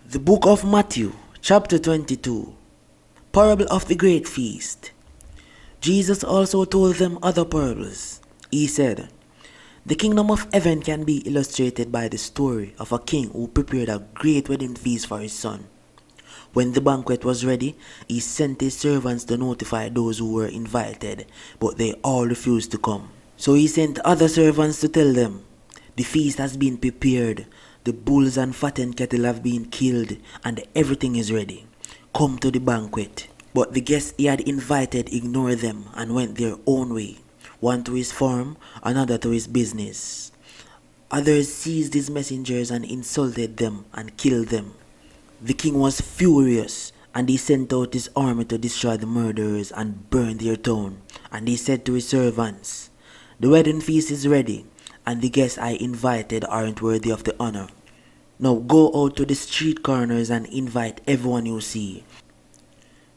The book of Matthew, chapter 22. Parable of the great feast. Jesus also told them other parables. He said, "The kingdom of heaven can be illustrated by the story of a king who prepared a great wedding feast for his son. When the banquet was ready, he sent his servants to notify those who were invited, but they all refused to come. So he sent other servants to tell them, 'The feast has been prepared, the bulls and fattened cattle have been killed, and everything is ready. Come to the banquet.' But the guests he had invited ignored them and went their own way, one to his farm, another to his business. Others seized his messengers and insulted them and killed them. The king was furious, and he sent out his army to destroy the murderers and burn their town. And he said to his servants, 'The wedding feast is ready, and the guests I invited aren't worthy of the honor. Now go out to the street corners and invite everyone you see.'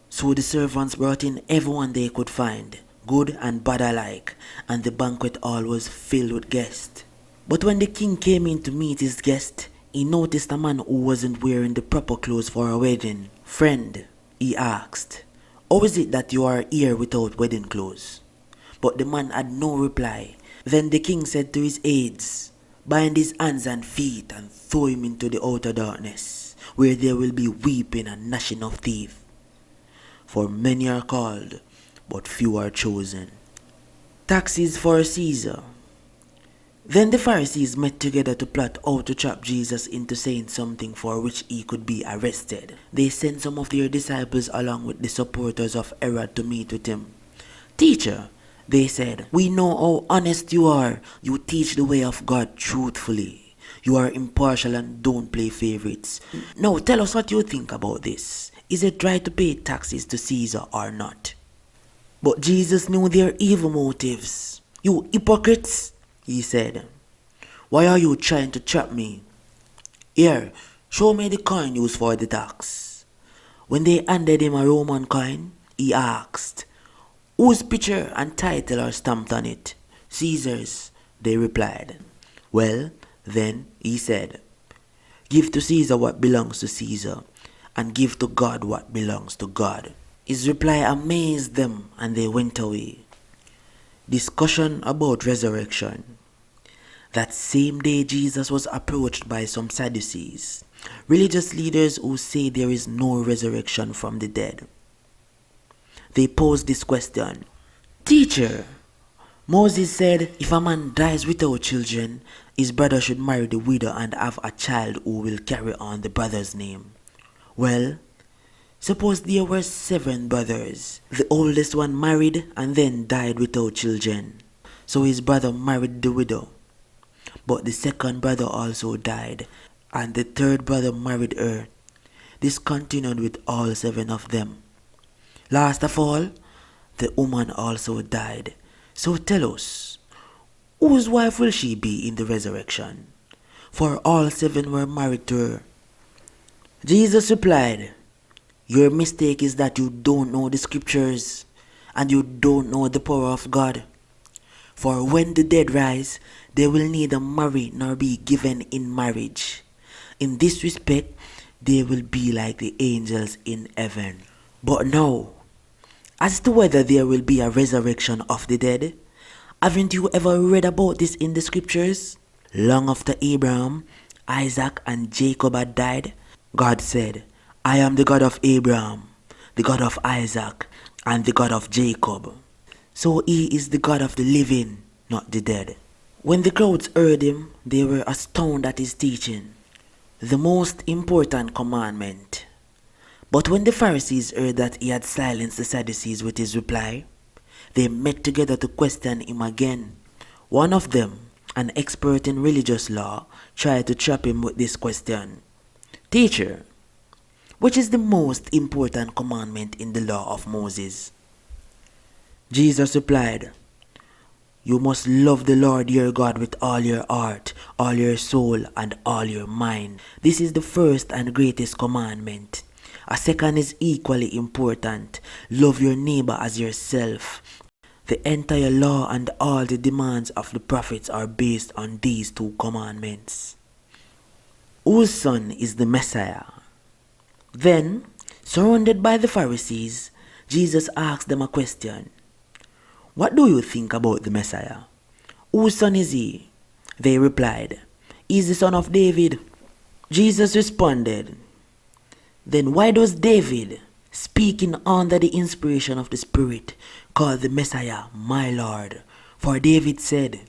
So the servants brought in everyone they could find, good and bad alike, and the banquet hall was filled with guests. But when the king came in to meet his guest, he noticed a man who wasn't wearing the proper clothes for a wedding. 'Friend,' he asked, 'how is it that you are here without wedding clothes?' But the man had no reply. Then the king said to his aides, 'Bind his hands and feet and throw him into the outer darkness, where there will be weeping and gnashing of teeth. For many are called, but few are chosen.'" Taxes for Caesar. Then the Pharisees met together to plot how to trap Jesus into saying something for which he could be arrested. They sent some of their disciples along with the supporters of Herod to meet with him. "Teacher," they said, "we know how honest you are. You teach the way of God truthfully. You are impartial and don't play favorites. Now tell us what you think about this. Is it right to pay taxes to Caesar or not?" But Jesus knew their evil motives. "You hypocrites," he said, "why are you trying to trap me? Here, show me the coin used for the tax." When they handed him a Roman coin, he asked, "Whose picture and title are stamped on it?" "Caesar's," they replied. "Well, then," he said, "give to Caesar what belongs to Caesar, and give to God what belongs to God." His reply amazed them, and they went away. Discussion about resurrection. That same day Jesus was approached by some Sadducees, religious leaders who say there is no resurrection from the dead. They posed this question, "Teacher, Moses said if a man dies without children, his brother should marry the widow and have a child who will carry on the brother's name. Well, suppose there were 7 brothers. The oldest one married and then died without children. So his brother married the widow. But the second brother also died, and the third brother married her. This continued with all 7 of them. Last of all, the woman also died. So tell us, whose wife will she be in the resurrection? For all 7 were married to her." Jesus replied, "Your mistake is that you don't know the scriptures, and you don't know the power of God. For when the dead rise, they will neither marry nor be given in marriage. In this respect, they will be like the angels in heaven. But now, as to whether there will be a resurrection of the dead, haven't you ever read about this in the scriptures? Long after Abraham, Isaac, and Jacob had died, God said, 'I am the God of Abraham, the God of Isaac, and the God of Jacob.' So he is the God of the living, not the dead." When the crowds heard him, they were astounded at his teaching, the most important commandment. But when the Pharisees heard that he had silenced the Sadducees with his reply, they met together to question him again. One of them, an expert in religious law, tried to trap him with this question, "Teacher, which is the most important commandment in the law of Moses?" Jesus replied, "You must love the Lord your God with all your heart, all your soul, and all your mind. This is the first and greatest commandment. A second is equally important. Love your neighbor as yourself. The entire law and all the demands of the prophets are based on these 2 commandments." Whose son is the Messiah? Then, surrounded by the Pharisees, Jesus asked them a question. What do you think about the Messiah? Whose son is he? They replied, He is the son of David. Jesus responded, Then why does David, speaking under the inspiration of the Spirit, call the Messiah my Lord? For David said,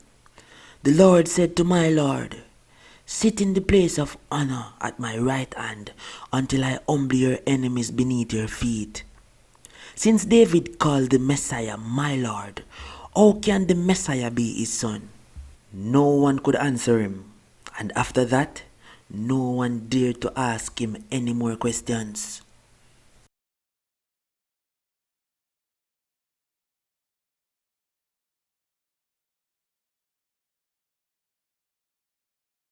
The Lord said to my Lord, Sit in the place of honor at my right hand until I humble your enemies beneath your feet. Since David called the Messiah my Lord, how can the Messiah be his son? No one could answer him, and after that, no one dared to ask him any more questions.